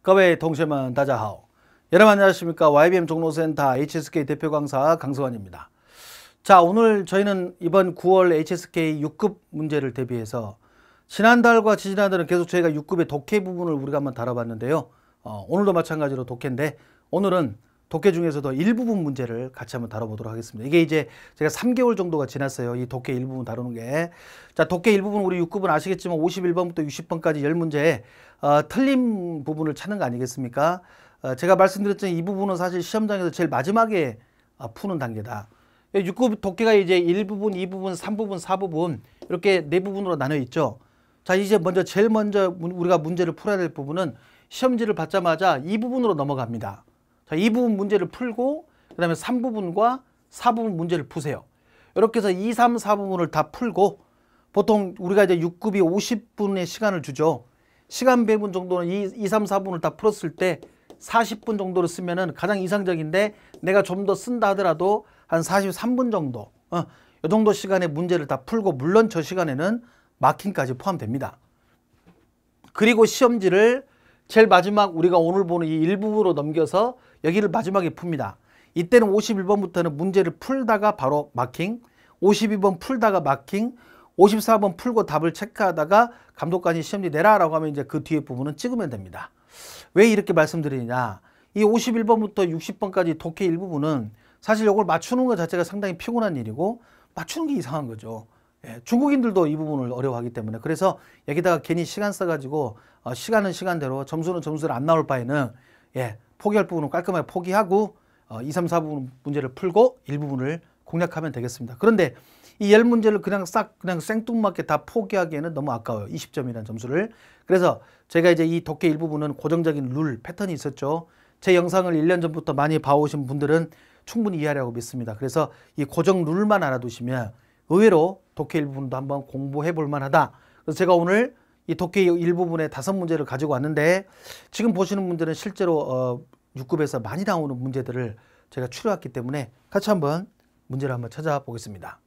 各位同学们大家好. 여러분 안녕하십니까? YBM 종로센터 HSK 대표 강사 강승환입니다. 자, 오늘 저희는 이번 9월 HSK 6급 문제를 대비해서 지난달과 지지난달은 계속 저희가 6급의 독해 부분을 우리가 한번 다뤄봤는데요. 오늘도 마찬가지로 독해인데 오늘은 독해 중에서도 일부분 문제를 같이 한번 다뤄보도록 하겠습니다. 이게 이제 제가 3개월 정도가 지났어요. 이 독해 일부분 다루는 게. 자, 독해 일부분 우리 6급은 아시겠지만 51번부터 60번까지 10문제 틀린 부분을 찾는 거 아니겠습니까? 제가 말씀드렸지만 이 부분은 사실 시험장에서 제일 마지막에 푸는 단계다. 6급 독해가 이제 1부분, 2부분, 3부분, 4부분 이렇게 4부분으로 나눠 있죠. 자, 이제 제일 먼저 우리가 문제를 풀어야 될 부분은 시험지를 받자마자 이 부분으로 넘어갑니다. 자, 이 부분 문제를 풀고 그 다음에 3부분과 4부분 문제를 푸세요. 이렇게 해서 2, 3, 4부분을 다 풀고 보통 우리가 이제 6급이 50분의 시간을 주죠. 시간 배분 정도는 2, 3, 4부분을 다 풀었을 때 40분 정도를 쓰면은 가장 이상적인데 내가 좀 더 쓴다 하더라도 한 43분 정도 이 정도 시간에 문제를 다 풀고 물론 저 시간에는 마킹까지 포함됩니다. 그리고 시험지를 제일 마지막 우리가 오늘 보는 이 일부분으로 넘겨서 여기를 마지막에 풉니다. 이때는 51번부터는 문제를 풀다가 바로 마킹, 52번 풀다가 마킹, 54번 풀고 답을 체크하다가 감독관이 시험지 내라라고 하면 이제 그 뒤에 부분은 찍으면 됩니다. 왜 이렇게 말씀드리냐? 이 51번부터 60번까지 독해 일부분은 사실 이걸 맞추는 것 자체가 상당히 피곤한 일이고 맞추는 게 이상한 거죠. 예, 중국인들도 이 부분을 어려워하기 때문에 그래서 여기다가 괜히 시간 써가지고 시간은 시간대로 점수는 점수를 안 나올 바에는 포기할 부분은 깔끔하게 포기하고 2, 3, 4부분 문제를 풀고 일부분을 공략하면 되겠습니다. 그런데 이 10문제를 그냥 생뚱맞게 다 포기하기에는 너무 아까워요. 20점이라는 점수를. 그래서 제가 이제 이 독해 일부분은 고정적인 룰, 패턴이 있었죠. 제 영상을 1년 전부터 많이 봐오신 분들은 충분히 이해하려고 믿습니다. 그래서 이 고정 룰만 알아두시면 의외로 독해 일부분도 한번 공부해 볼 만하다. 그래서 제가 오늘 이 독해 일부분의 5문제를 가지고 왔는데 지금 보시는 문제는 실제로 6급에서 많이 나오는 문제들을 제가 추려왔기 때문에 같이 한번 문제를 한번 찾아보겠습니다.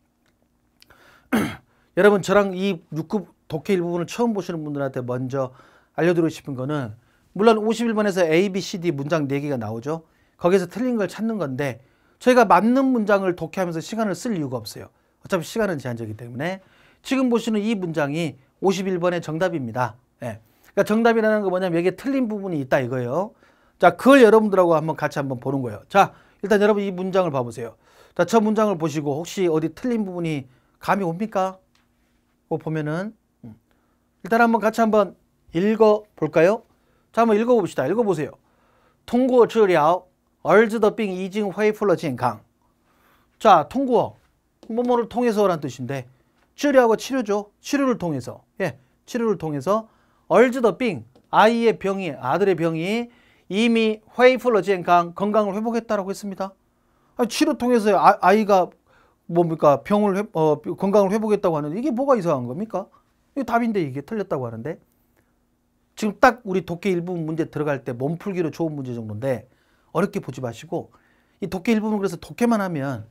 여러분 저랑 이 6급 독해 일부분을 처음 보시는 분들한테 먼저 알려드리고 싶은 거는 물론 51번에서 A, B, C, D 문장 4개가 나오죠. 거기서 틀린 걸 찾는 건데 저희가 맞는 문장을 독해하면서 시간을 쓸 이유가 없어요. 어차피 시간은 제한적이기 때문에 지금 보시는 이 문장이 51번의 정답입니다. 그러니까 정답이라는 거 뭐냐면 여기에 틀린 부분이 있다 이거예요. 자, 그걸 여러분들하고 한번 같이 한번 보는 거예요. 자, 일단 여러분 이 문장을 봐보세요. 자, 저 문장을 보시고 혹시 어디 틀린 부분이 감이 옵니까? 그거 보면은 일단 한번 같이 한번 읽어 볼까요? 자, 한번 읽어 봅시다. 읽어 보세요. 通过治疗儿子的病已经恢复了健康. 자, 通过뭐뭐를 통해서라는 뜻인데治疗하고 치료죠. 치료를 통해서. 치료를 통해서 儿子的病 아이의 병이 아들의 병이 이미 恢复了健康 건강을 회복했다라고 했습니다. 치료 통해서 아이가 뭡니까? 건강을 회복했다고 하는데 이게 뭐가 이상한 겁니까? 이게 답인데 이게 틀렸다고 하는데 지금 딱 우리 독해 일부분 문제 들어갈 때 몸풀기로 좋은 문제 정도인데 어렵게 보지 마시고 이 독해 일부분 그래서 독해만 하면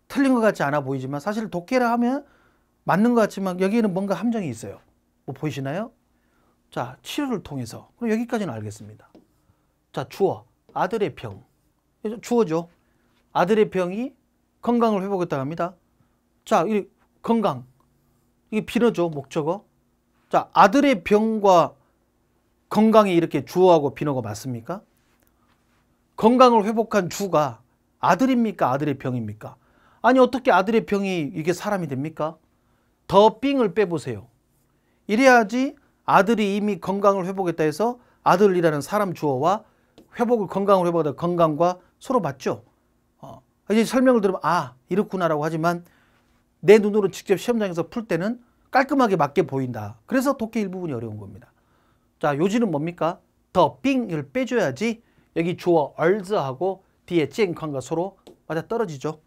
틀린 것 같지 않아 보이지만 사실 독해를 하면 맞는 것 같지만 여기에는 뭔가 함정이 있어요. 뭐 보이시나요? 자, 치료를 통해서. 그럼 여기까지는 알겠습니다. 자, 주어. 아들의 병. 주어죠. 아들의 병이 건강을 회복했다고 합니다. 자, 이 건강. 이게 비너죠. 목적어. 자, 아들의 병과 건강이 이렇게 주어하고 비너가 맞습니까? 건강을 회복한 주가 아들입니까? 아들의 병입니까? 아니 어떻게 아들의 병이 이게 사람이 됩니까? 더 빙을 빼보세요. 이래야지 아들이 이미 건강을 회복했다 해서 아들이라는 사람 주어와 건강을 회복하다 건강과 서로 맞죠. 이제 설명을 들으면 아 이렇구나라고 하지만 내 눈으로 직접 시험장에서 풀 때는 깔끔하게 맞게 보인다. 그래서 독해 일부분이 어려운 겁니다. 자, 요지는 뭡니까? 더 빙을 빼줘야지 여기 주어 얼즈하고 뒤에 쨍칸과 서로 맞아 떨어지죠.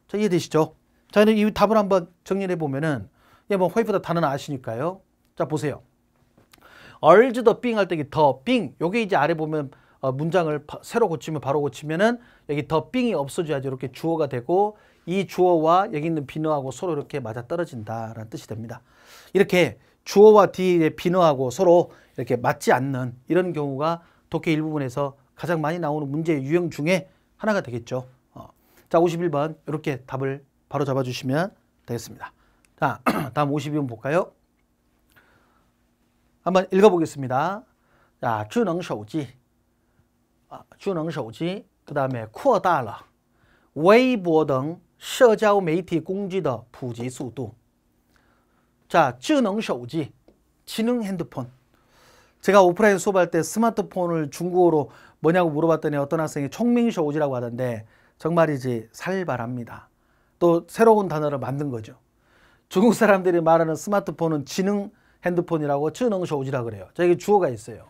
자, 이해되시죠? 자, 이 답을 한번 정리해 보면은 뭐 회프다 단어는 아시니까요. 자, 보세요. 얼즈 더 빙 할 때 더 빙 요게 이제 아래 보면 문장을 새로 고치면 바로 고치면은 여기 더 빙이 없어져야지 이렇게 주어가 되고 이 주어와 여기 있는 비너하고 서로 이렇게 맞아 떨어진다라는 뜻이 됩니다. 이렇게 주어와 뒤에 비너하고 서로 이렇게 맞지 않는 이런 경우가 독해 일부분에서 가장 많이 나오는 문제의 유형 중에 하나가 되겠죠. 자, 51번 이렇게 답을 바로 잡아주시면 되겠습니다. 자, 다음 52번 볼까요? 한번 읽어보겠습니다. 자, 智能手机, 智能手机, 그 다음에 扩大了微博等社交媒体工具的普及速度. 자, 智能手机, 지능 핸드폰. 제가 오프라인 수업할 때 스마트폰을 중국어로 뭐냐고 물어봤더니 어떤 학생이 총밍쇼우지라고 하던데 정말이지 살발합니다. 또 새로운 단어를 만든 거죠. 중국 사람들이 말하는 스마트폰은 지능 핸드폰이라고 智能手机라고 그래요. 자, 여기 주어가 있어요.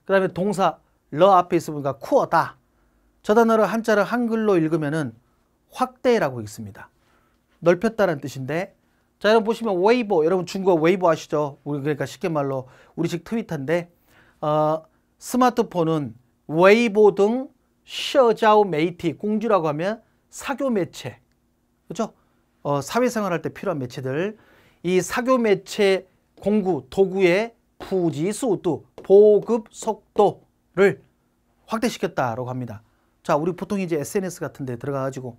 그 다음에 동사 러 앞에 있으니까 쿠어다. 저 단어를 한자를 한글로 읽으면은 확대라고 읽습니다. 넓혔다는 뜻인데, 자, 여러분 보시면 웨이보, 여러분 중국어 웨이보 아시죠? 우리 그러니까 쉽게 말로 우리식 트위터인데, 스마트폰은 웨이보 등社交媒体 공주라고 하면 사교 매체, 그렇죠? 사회생활할 때 필요한 매체들, 이 사교 매체 공구 도구의 부지 속도, 보급 속도를 확대시켰다라고 합니다. 자, 우리 보통 이제 SNS 같은 데 들어가가지고,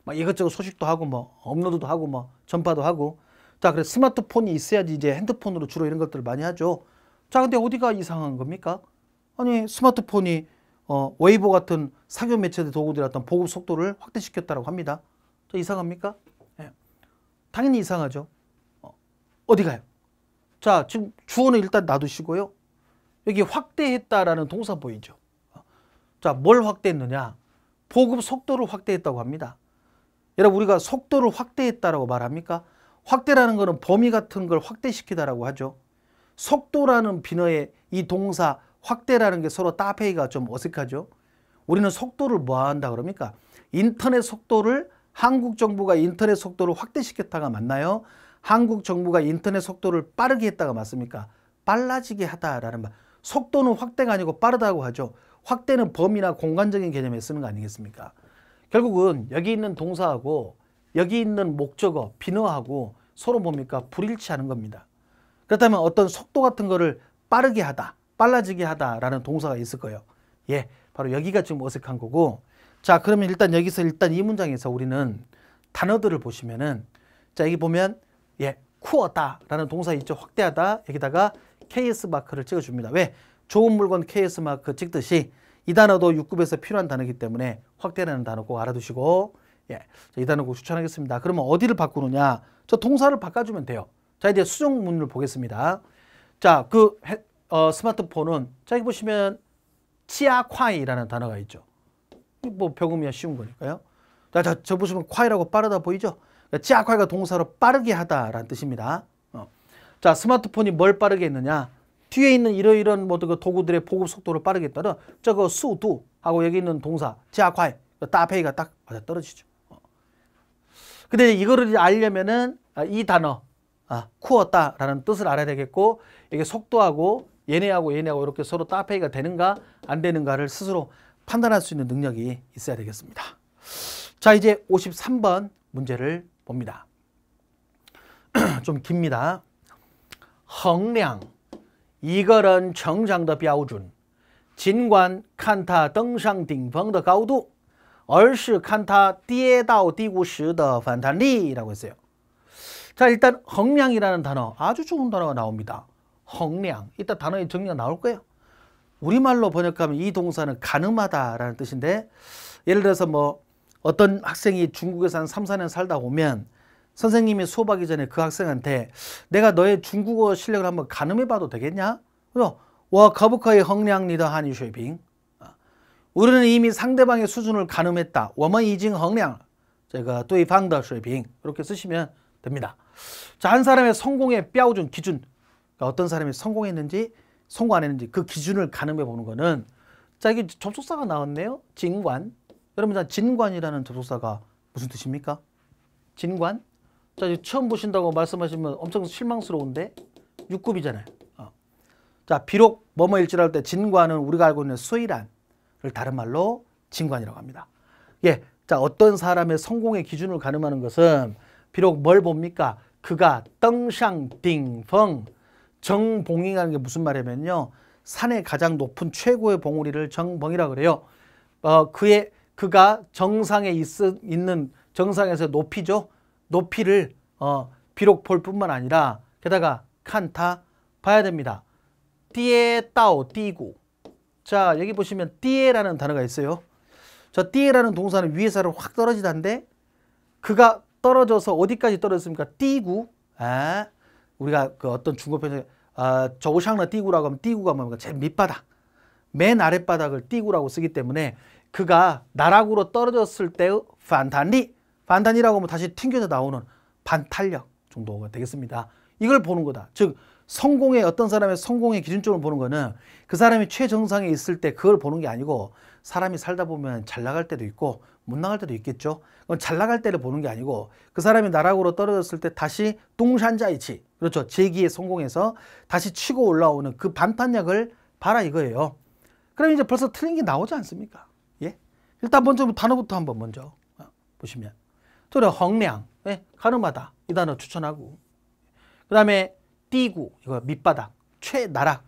막 이것저것 소식도 하고, 뭐, 업로드도 하고, 뭐, 전파도 하고. 자, 그래서 스마트폰이 있어야지 이제 핸드폰으로 주로 이런 것들을 많이 하죠. 자, 근데 어디가 이상한 겁니까? 아니, 스마트폰이, 웨이보 같은 사교 매체들 도구들의 어떤 보급 속도를 확대시켰다고 합니다. 저 이상합니까? 당연히 이상하죠. 어디 가요? 자, 지금 주어는 일단 놔두시고요. 여기 확대했다라는 동사 보이죠? 자, 뭘 확대했느냐? 보급 속도를 확대했다고 합니다. 여러분, 우리가 속도를 확대했다라고 말합니까? 확대라는 것은 범위 같은 걸 확대시키다라고 하죠. 속도라는 비너의 이 동사 확대라는 게 서로 따페이가 좀 어색하죠. 우리는 속도를 뭐 한다 그럽니까? 인터넷 속도를 한국 정부가 인터넷 속도를 확대시켰다가 맞나요? 한국 정부가 인터넷 속도를 빠르게 했다가 맞습니까? 빨라지게 하다라는 말. 속도는 확대가 아니고 빠르다고 하죠. 확대는 범위나 공간적인 개념에 쓰는 거 아니겠습니까? 결국은 여기 있는 동사하고 여기 있는 목적어, 비너하고 서로 뭡니까? 불일치하는 겁니다. 그렇다면 어떤 속도 같은 거를 빠르게 하다, 빨라지게 하다라는 동사가 있을 거예요. 예, 바로 여기가 지금 어색한 거고. 자, 그러면 일단 여기서 일단 이 문장에서 우리는 단어들을 보시면은, 자, 여기 보면 예, 쿠어다라는 동사 있죠. 확대하다. 여기다가 KS 마크를 찍어줍니다. 왜? 좋은 물건 KS 마크 찍듯이 이 단어도 6급에서 필요한 단어이기 때문에 확대라는 단어 꼭 알아두시고, 예, 이 단어 꼭 추천하겠습니다. 그러면 어디를 바꾸느냐? 저 동사를 바꿔주면 돼요. 자, 이제 수정문을 보겠습니다. 자, 그 스마트폰은 자, 여기 보시면 치아콰이라는 단어가 있죠. 뭐 배우면 쉬운 거니까요. 자, 저 보시면 콰이라고 빠르다 보이죠? 치아콰이가 동사로 빠르게 하다라는 뜻입니다. 자, 스마트폰이 뭘 빠르게 했느냐? 뒤에 있는 이러이런 모든 도구들의 보급 속도를 빠르게 했다는 저거 수두 하고 여기 있는 동사 치아콰이 따페이가 딱 맞아 떨어지죠. 근데 이거를 알려면은 이 단어 쿠었다라는 뜻을 알아야 되겠고, 이게 속도하고 얘네하고 이렇게 서로 따페이가 되는가 안 되는가를 스스로 판단할 수 있는 능력이 있어야 되겠습니다. 자, 이제 53번 문제를 봅니다. 좀 깁니다. 衡量一个人成长的标准，尽管看他登上顶峰的高度，而是看他跌到低谷时的反弹力라고 했어요. 자, 일단 衡量이라는 단어, 아주 좋은 단어가 나옵니다. 衡量, 이따 단어의 정리가 나올 거예요. 우리말로 번역하면 이 동사는 가늠하다라는 뜻인데, 예를 들어서 뭐 어떤 학생이 중국에서 한 3, 4년 살다 보면 선생님이 수업하기 전에 그 학생한테 내가 너의 중국어 실력을 한번 가늠해 봐도 되겠냐? 그래서 我可不可以衡量你的汉语水平? 우리는 이미 상대방의 수준을 가늠했다. 我们已经衡量这个对方的水平. 이렇게 쓰시면 됩니다. 자, 한 사람의 성공의标准, 기준. 그러니까 어떤 사람이 성공했는지 성공 안 했는지 그 기준을 가늠해 보는 거는, 자, 이게 접속사가 나왔네요. 진관. 여러분, 진관이라는 접속사가 무슨 뜻입니까? 진관? 자, 처음 보신다고 말씀하시면 엄청 실망스러운데 6급이잖아요. 자, 비록 뭐뭐일지라 할 때 진관은 우리가 알고 있는 수이란을 다른 말로 진관이라고 합니다. 예, 자, 어떤 사람의 성공의 기준을 가늠하는 것은 비록 뭘 봅니까? 그가 登上顶峰, 정봉이라는 게 무슨 말이냐면요, 산의 가장 높은 최고의 봉우리를 정벙이라 그래요. 그가 정상에 있는 정상에서 높이죠. 높이를 비록 볼 뿐만 아니라 게다가 칸타 봐야 됩니다. 띠에 따오 띠구. 자, 여기 보시면 띠에라는 단어가 있어요. 저 띠에라는 동사는 위에서는 확 떨어지다인데 그가 떨어져서 어디까지 떨어졌습니까? 띠구. 우리가 그 어떤 중국편에 저우샹러 띠구라고 하면 띠구가 뭡니까? 제일 밑바닥, 맨 아랫바닥을 띠구라고 쓰기 때문에 그가 나락으로 떨어졌을 때의 반탄이라고 하면 다시 튕겨져 나오는 반탄력 정도가 되겠습니다. 이걸 보는 거다. 즉 어떤 사람의 성공의 기준점을 보는 거는 그 사람이 최정상에 있을 때 그걸 보는 게 아니고 사람이 살다 보면 잘 나갈 때도 있고 못 나갈 때도 있겠죠. 그건 잘 나갈 때를 보는 게 아니고 그 사람이 나락으로 떨어졌을 때 다시 똥산자이치, 그렇죠, 재기에 성공해서 다시 치고 올라오는 그 반탄력을 봐라 이거예요. 그럼 이제 벌써 틀린 게 나오지 않습니까? 예? 일단 먼저 단어부터 한번 먼저 보시면 저는 헝량, 가늠하다 이 단어 추천하고, 그 다음에 띠구, 이거 밑바닥, 최나락,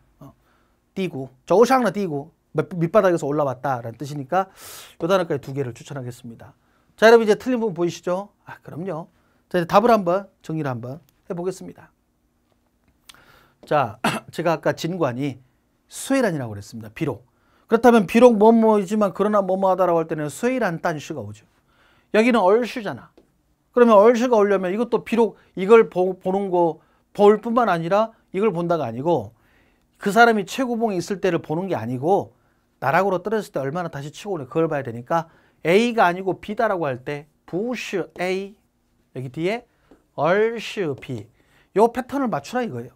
띠구, 저우샹러 띠구, 밑바닥에서 올라왔다라는 뜻이니까 이 단어까지 두 개를 추천하겠습니다. 자, 여러분 이제 틀린 부분 보이시죠? 그럼요. 자, 이제 답을 한번 정리를 한번 해보겠습니다. 자, 제가 아까 진관이 수에란이라고 그랬습니다. 비록. 그렇다면 비록 뭐뭐이지만 그러나 뭐뭐하다라고 할 때는 수에란 딴슈가 오죠. 여기는 얼슈잖아. 그러면 얼슈가 오려면 이것도 비록 이걸 보는 거 볼 뿐만 아니라 이걸 본다가 아니고 그 사람이 최고봉에 있을 때를 보는 게 아니고 나락으로 떨어졌을 때 얼마나 다시 치고 오는 그걸 봐야 되니까 A가 아니고 B다라고 할 때 부시 A, 여기 뒤에 얼시 B, 요 패턴을 맞추라 이거예요.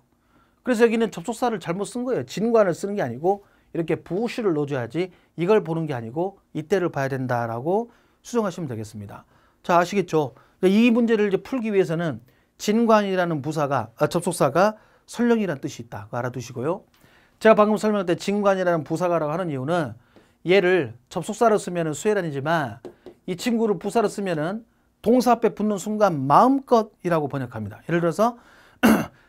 그래서 여기는 접속사를 잘못 쓴 거예요. 진관을 쓰는 게 아니고 이렇게 부시를 넣어줘야지 이걸 보는 게 아니고 이때를 봐야 된다라고 수정하시면 되겠습니다. 자, 아시겠죠? 이 문제를 이제 풀기 위해서는 진관이라는 접속사가 설령이라는 뜻이 있다. 알아두시고요. 제가 방금 설명할 때 진관이라는 부사가라고 하는 이유는 얘를 접속사로 쓰면 수에란이지만 이 친구를 부사로 쓰면 동사 앞에 붙는 순간 마음껏이라고 번역합니다. 예를 들어서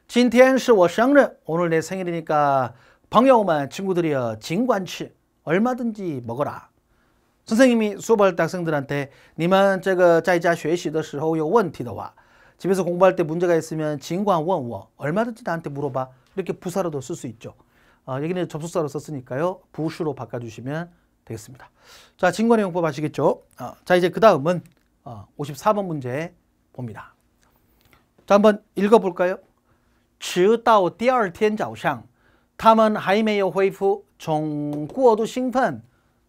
今天是我生日, 오늘 내 생일이니까 朋友们, 친구들이여, 尽管吃, 얼마든지 먹어라. 선생님이 수업할 때 학생들한테 你们这个在家学习的时候有问题的话, 집에서 공부할 때 문제가 있으면 尽管问我, 얼마든지 나한테 물어봐. 이렇게 부사로도 쓸 수 있죠. 여기는 접속사로 썼으니까요. 부수로 바꿔주시면 되겠습니다. 자, 진관의 용법 아시겠죠? 자, 이제 그 다음은 54번 문제 봅니다. 자, 한번 읽어볼까요? 直到第二天早上他们还没有恢复从过度兴奋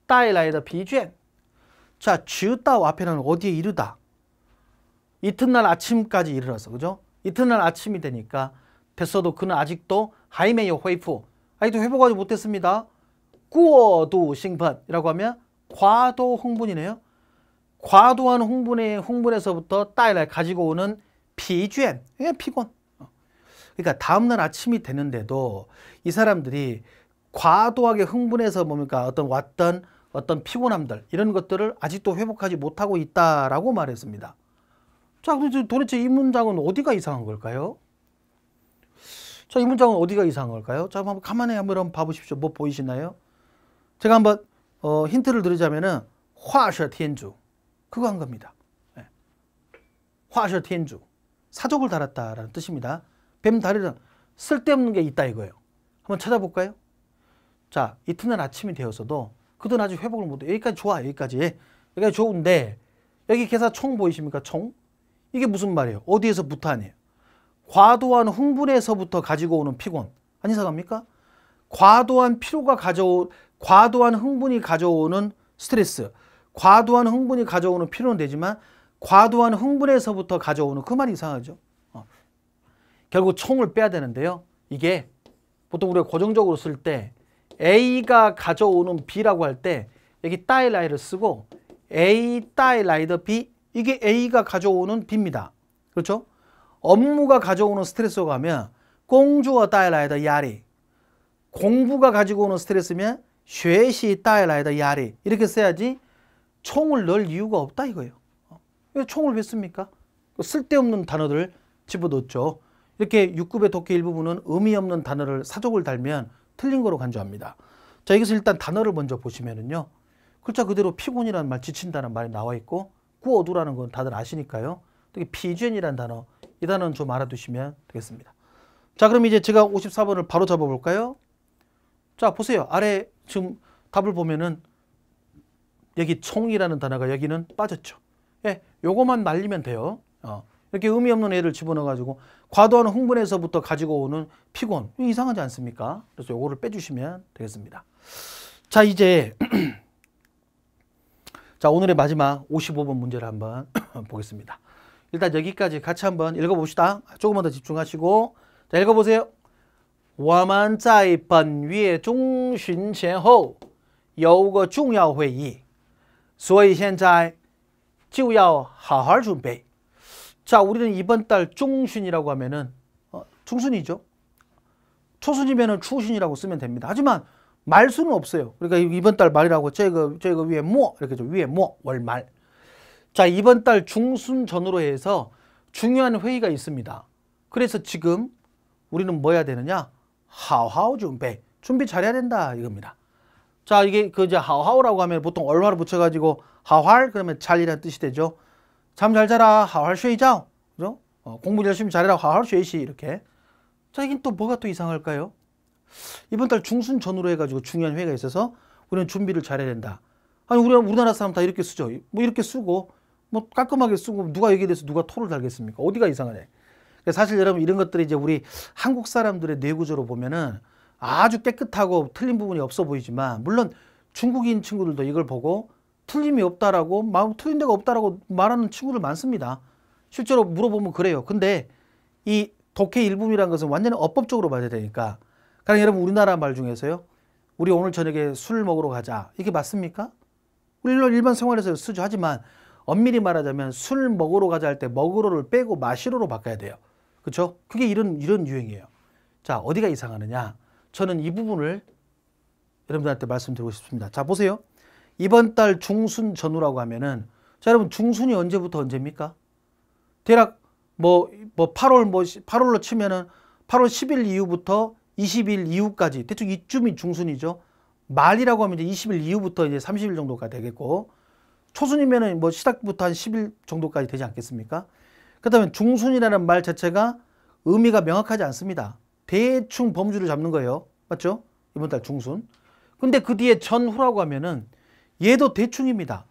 带来的疲倦. 자, 直到 앞에는 어디에 이르다. 이튿날 아침까지 이르러서, 그죠? 이튿날 아침이 되니까 됐어도 그는 아직도 还没有恢复, 아직도 회복하지 못했습니다. 过度兴奋이라고 하면 과도 흥분이네요. 과도한 흥분에서부터 带来 가지고 오는 疲倦, 피곤. 그러니까 다음날 아침이 되는데도 이 사람들이 과도하게 흥분해서 뭡니까? 어떤 피곤함들, 이런 것들을 아직도 회복하지 못하고 있다라고 말했습니다. 자, 도대체 이 문장은 어디가 이상한 걸까요? 자, 이 문장은 어디가 이상한 걸까요? 자, 한번 가만히 한번 봐보십시오. 뭐 보이시나요? 제가 한번 힌트를 드리자면은 화셔天主, 그거 한 겁니다. 화셔 天主, 사족을 달았다라는 뜻입니다. 뱀 다리는 쓸데없는 게 있다 이거예요. 한번 찾아볼까요? 자, 이튿날 아침이 되어서도 그들은 아직 회복을 못해. 여기까지 좋아. 여기까지 좋은데 여기 개사 총 보이십니까? 총? 이게 무슨 말이에요? 어디에서부터 아니에요? 과도한 흥분에서부터 가지고 오는 피곤. 안 이상합니까? 과도한 흥분이 가져오는 스트레스, 과도한 흥분이 가져오는 피로는 되지만 과도한 흥분에서부터 가져오는 그 말이 이상하죠. 결국 총을 빼야 되는데요. 이게 보통 우리가 고정적으로 쓸 때 A가 가져오는 B라고 할 때 여기 따이라이를 쓰고 A 따이라이더 B, 이게 A가 가져오는 B입니다. 그렇죠? 업무가 가져오는 스트레스가 하면 공주어 따이라이더 야리, 공부가 가지고 오는 스트레스면 学习带来的压力, 이렇게 써야지 총을 넣을 이유가 없다 이거예요. 왜 총을 왜 씁니까? 쓸데없는 단어들 집어넣었죠. 이렇게 6급의 독해 일부분은 의미 없는 단어를 사족을 달면 틀린 거로 간주합니다. 자, 여기서 일단 단어를 먼저 보시면은요. 글자 그대로 피곤이라는 말, 지친다는 말이 나와 있고 꾸어두라는 건 다들 아시니까요. 특히 피倦이라는 단어, 이 단어는 좀 알아두시면 되겠습니다. 자, 그럼 이제 제가 54번을 바로 잡아볼까요? 자, 보세요. 아래 지금 답을 보면은 여기 총이라는 단어가 여기는 빠졌죠. 예, 요거만 말리면 돼요. 이렇게 의미 없는 애를 집어넣어가지고 과도한 흥분에서부터 가지고 오는 피곤, 이상하지 않습니까? 그래서 요거를 빼주시면 되겠습니다. 자, 이제 자, 오늘의 마지막 55번 문제를 한번 보겠습니다. 일단 여기까지 같이 한번 읽어봅시다. 조금만 더 집중하시고 자, 읽어보세요. 我们在本月中旬前后有个重要会议，所以现在就要好好准备。 자, 우리는 이번 달 중순이라고 하면은 중순이죠. 초순이면은 추순이라고 쓰면 됩니다. 하지만 말수는 없어요. 그러니까 이번 달 말이라고 저거 위에 뭐 이렇게 좀 위에 뭐 월말. 자, 이번 달 중순 전후로 해서 중요한 회의가 있습니다. 그래서 지금 우리는 뭐 해야 되느냐? 하오하오 준비 잘해야 된다 이겁니다. 자, 이게 그 이제 하오하오라고 하면 보통 얼화를 붙여가지고 하활 그러면 잘이라는 뜻이 되죠. 잠 잘 자라 하활 쉬자. 그죠? 공부 열심히 잘해라 하활 쉬시 이렇게. 자, 이긴 또 뭐가 또 이상할까요? 이번 달 중순 전후로 해가지고 중요한 회의가 있어서 우리는 준비를 잘해야 된다. 아니 우리나라 사람 다 이렇게 쓰죠. 뭐 이렇게 쓰고 뭐 깔끔하게 쓰고 누가 여기에 대해서 누가 토를 달겠습니까? 어디가 이상하네. 사실 여러분 이런 것들이 이제 우리 한국 사람들의 뇌구조로 보면은 아주 깨끗하고 틀린 부분이 없어 보이지만 물론 중국인 친구들도 이걸 보고 틀림이 없다라고 틀린 데가 없다라고 말하는 친구들 많습니다. 실제로 물어보면 그래요. 근데 이 독해 일부이라는 것은 완전히 어법적으로 봐야 되니까. 그러니까 여러분 우리나라 말 중에서요. 우리 오늘 저녁에 술 먹으러 가자. 이게 맞습니까? 우리 일반 생활에서 쓰죠. 하지만 엄밀히 말하자면 술 먹으러 가자 할 때 먹으러를 빼고 마시러로 바꿔야 돼요. 그렇죠? 그게 이런 유행이에요. 자, 어디가 이상하느냐? 저는 이 부분을 여러분들한테 말씀드리고 싶습니다. 자, 보세요. 이번 달 중순 전후라고 하면은 자, 여러분 중순이 언제부터 언제입니까? 대략 뭐 8월로 치면은 8월 10일 이후부터 20일 이후까지 대충 이쯤이 중순이죠. 말이라고 하면 이제 20일 이후부터 이제 30일 정도가 되겠고 초순이면은 뭐 시작부터 한 10일 정도까지 되지 않겠습니까? 그렇다면 중순이라는 말 자체가 의미가 명확하지 않습니다. 대충 범주를 잡는 거예요. 맞죠? 이번 달 중순. 근데 그 뒤에 전후라고 하면은 얘도 대충입니다.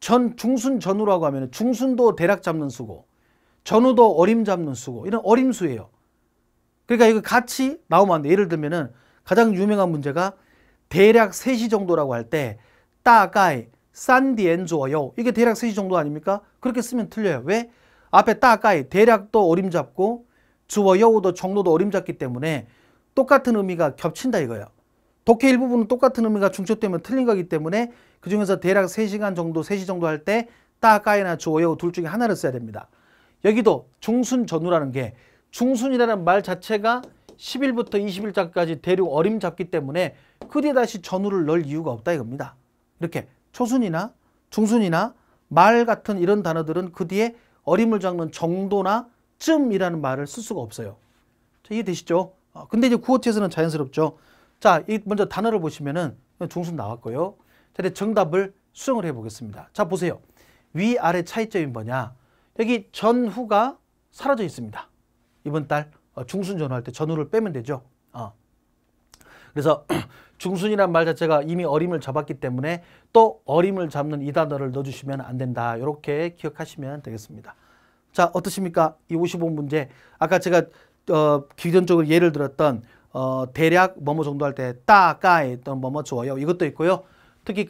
중순 전후라고 하면은 중순도 대략 잡는 수고 전후도 어림 잡는 수고 이런 어림수예요. 그러니까 이거 같이 나오면 안 돼. 예를 들면은 가장 유명한 문제가 대략 3시 정도라고 할 때 따가이 3点左右 이게 대략 3시 정도 아닙니까? 그렇게 쓰면 틀려요. 왜? 앞에 따가이 대략도 어림 잡고 주어여우도 정도도 어림 잡기 때문에 똑같은 의미가 겹친다 이거예요. 독해 일부분은 똑같은 의미가 중첩되면 틀린 거기 때문에 그 중에서 대략 3시간 정도 3시 정도 할 때 따가이나 주어여우 둘 중에 하나를 써야 됩니다. 여기도 중순 전후라는 게 중순이라는 말 자체가 10일부터 20일까지 대륙 어림 잡기 때문에 그 뒤에 다시 전후를 넣을 이유가 없다 이겁니다. 이렇게 초순이나 중순이나 말 같은 이런 단어들은 그 뒤에 어림을 잡는 정도나 쯤이라는 말을 쓸 수가 없어요. 자, 이해되시죠? 근데 이제 구어체에서는 자연스럽죠. 자, 먼저 단어를 보시면은 중순 나왔고요. 자, 이제 정답을 수정을 해보겠습니다. 자, 보세요. 위아래 차이점이 뭐냐? 여기 전후가 사라져 있습니다. 이번 달 중순 전후할 때 전후를 빼면 되죠. 그래서 중순이란 말 자체가 이미 어림을 잡았기 때문에 또 어림을 잡는 이 단어를 넣어주시면 안 된다. 이렇게 기억하시면 되겠습니다. 자, 어떠십니까? 이 55문제. 아까 제가 기존적으로 예를 들었던 대략 뭐뭐 정도 할 때 따가이 또는 뭐뭐 좋아요. 이것도 있고요. 특히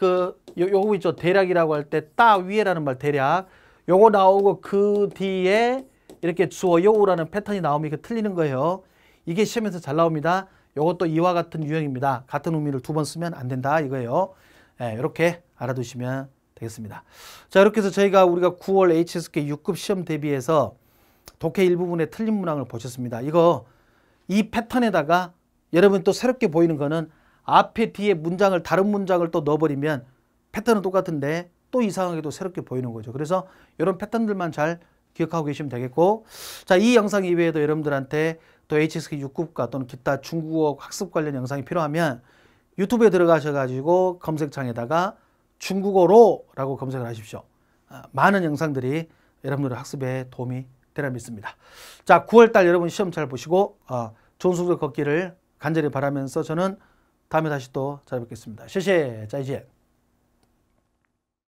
요거 있죠. 대략이라고 할 때 따 위에라는 말 대략. 요거 나오고 그 뒤에 이렇게 주어요라는 패턴이 나오면 이게 틀리는 거예요. 이게 시험에서 잘 나옵니다. 요것도 이와 같은 유형입니다. 같은 의미를 2번 쓰면 안 된다 이거예요. 네, 이렇게 알아두시면 되겠습니다. 자, 이렇게 해서 우리가 9월 HSK 6급 시험 대비해서 독해 일부분의 틀린 문항을 보셨습니다. 이 패턴에다가 여러분 또 새롭게 보이는 거는 앞에 뒤에 다른 문장을 또 넣어버리면 패턴은 똑같은데 또 이상하게도 새롭게 보이는 거죠. 그래서 이런 패턴들만 잘 기억하고 계시면 되겠고, 자, 이 영상 이외에도 여러분들한테 또 HSK 6급과 또는 기타 중국어 학습 관련 영상이 필요하면 유튜브에 들어가셔가지고 검색창에다가 중국어로 라고 검색을 하십시오. 많은 영상들이 여러분들의 학습에 도움이 되리라 믿습니다. 자, 9월달 여러분 시험 잘 보시고 좋은 성적 걷기를 간절히 바라면서 저는 다음에 다시 또 찾아뵙겠습니다. 谢谢，再见。